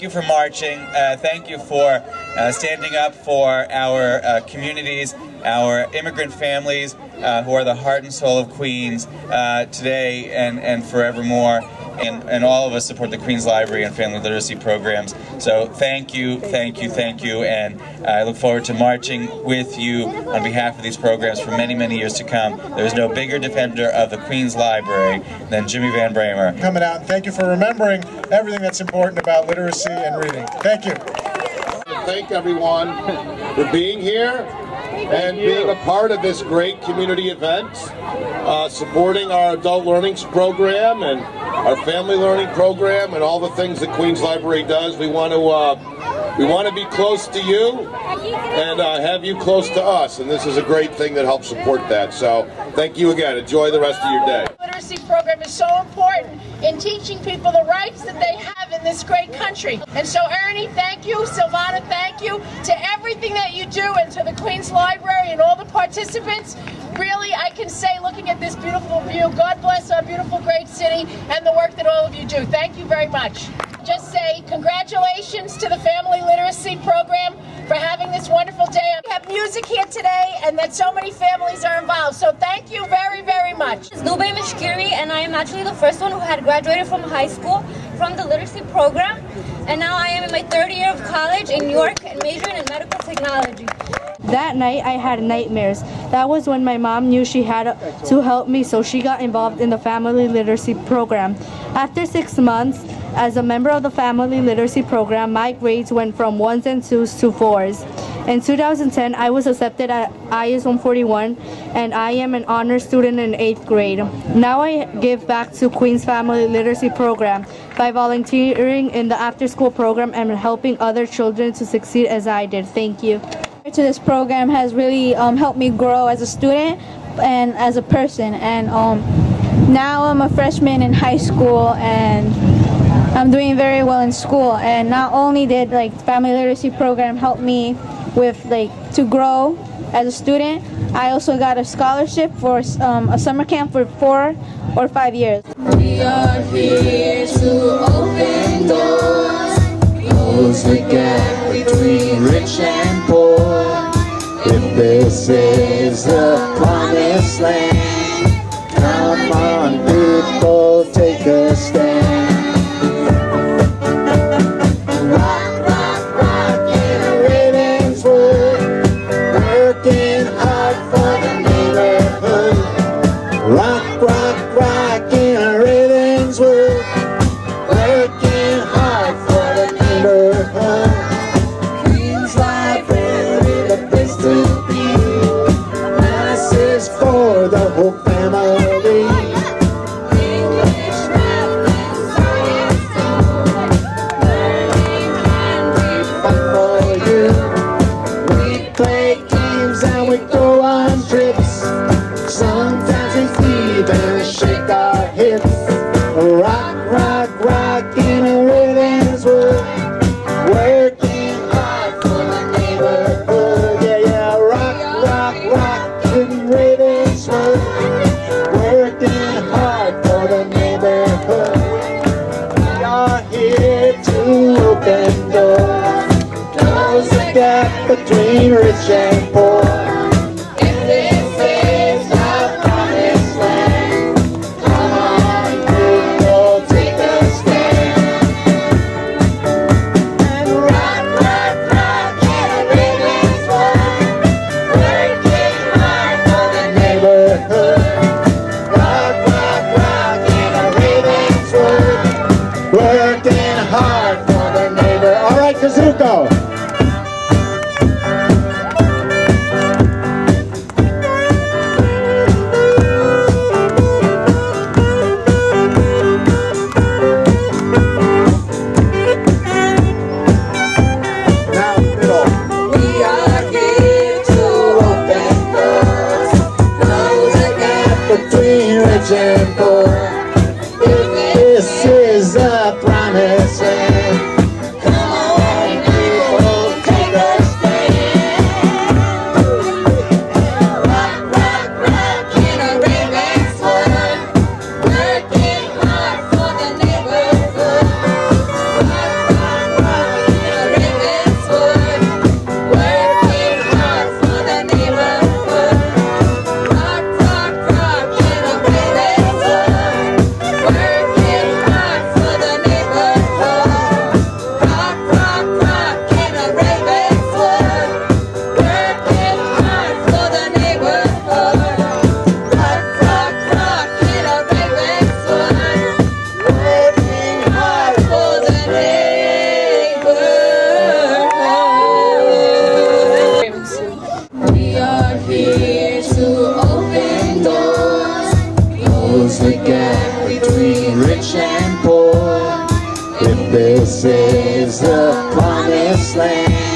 you for marching. Thank you for standing up for our communities, our immigrant families who are the heart and soul of Queens today and forevermore. And all of us support the Queens Library and Family Literacy programs. So thank you, thank you, thank you, and I look forward to marching with you on behalf of these programs for many, many years to come. There's no bigger defender of the Queens Library than Jimmy Van Bramer. Coming out, and thank you for remembering everything that's important about literacy and reading. Thank you. Thank everyone for being here and being a part of this great community event, supporting our adult learning program and our family learning program and all the things that Queens Library does. We want to be close to you and have you close to us, and this is a great thing that helps support that. So thank you again. Enjoy the rest of your day. The literacy program is so important in teaching people the rights that they have in this great country. And so Ernie, thank you. Silvana, thank you. To everything that you do and to the Queens Library and all the participants, really I can say, looking at this beautiful view, God bless our beautiful great city and the work that all of you do. Thank you very much. Just say congratulations to the Family Literacy Program for having this wonderful day. We have music here today and that so many families are involved. So thank you very, very much. It's Nubay Mishkiri, and I am actually the first one who had graduated from high school from the literacy program. And now I am in my third year of college in New York and majoring in medical technology. That night I had nightmares. That was when my mom knew she had to help me, so she got involved in the Family Literacy Program. After 6 months, as a member of the Family Literacy Program, my grades went from 1s and 2s to 4s. In 2010, I was accepted at IS 141, and I am an honor student in 8th grade. Now I give back to Queens Family Literacy Program by volunteering in the after-school program and helping other children to succeed as I did. Thank you. To this program has really helped me grow as a student and as a person, and now I'm a freshman in high school and I'm doing very well in school. And not only did Family Literacy Program help me with to grow as a student, I also got a scholarship for a summer camp for 4 or 5 years. We are here to open doors, close the gap between rich and poor. If this is the promised land, come on people, take a stand. Rock, rock, rock in Ravenswood, working hard for the neighborhood. Rock, rock, rock in Ravenswood, working hard for the neighborhood. Queens Library, the place to be. Masses for the whole family. English, math, and science too. Learning can be fun for you. We play games and we go on trips. Sometimes we even shake our hips. Rock, rock, rock in Ravenswood, working hard for the neighborhood. Yeah, yeah, rock, rock, rock in Ravenswood, working hard for the neighborhood. We are here to open doors, close the gap between rich and poor. If this is the promised land, come on people, take a stand. And rock, rock, rock in Ravenswood, working hard for the neighborhood. Rock, rock, rock in Ravenswood, working hard for the neighborhood. All right, Kazuko. We are here to open doors, close the gap between rich and poor. If this is a promise land, come on people, take a stand. Rock, rock, rock in Ravenswood, working hard for the neighborhood. Rock, rock, rock. close the gap between rich and poor. If this is the promised land,